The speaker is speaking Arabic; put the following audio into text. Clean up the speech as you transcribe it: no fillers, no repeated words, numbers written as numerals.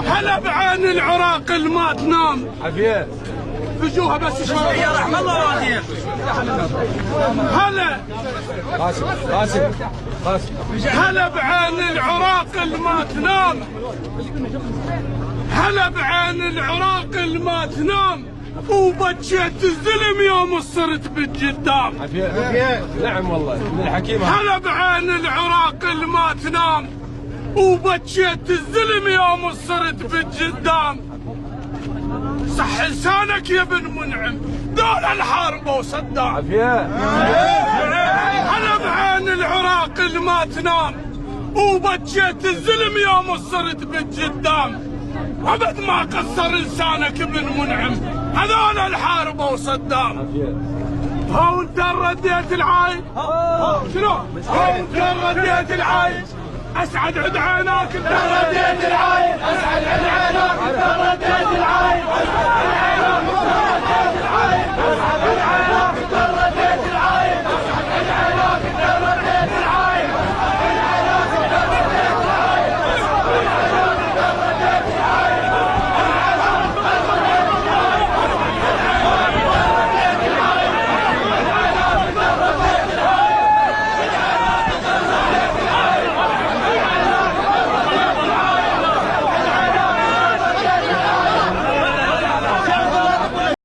هلا بعين العراق الما تنام. عافية فجوها بس شوي يا رحم الله والديك. هلا قاسم هلا بعين العراق الما تنام. هلا بعين العراق الما تنام. وبكيت الزلم يوم صرت بالجدام. عافية نعم والله من الحكيم. هلا بعين العراق الما تنام. وبكيت الزلم يوم صرت بالجدام. صح لسانك يا ابن منعم دول الحرب وصدام. عافية هلا بعين العراق الما تنام. وبكيت الزلم يوم صرت بالجدام. ابد ما قصر لسانك ابن منعم هذول الحارب وصدام. عافية هاو انت رديت العايش. شنو؟ هاو انت رديت العايش. اسعد عد عيناك انت رديت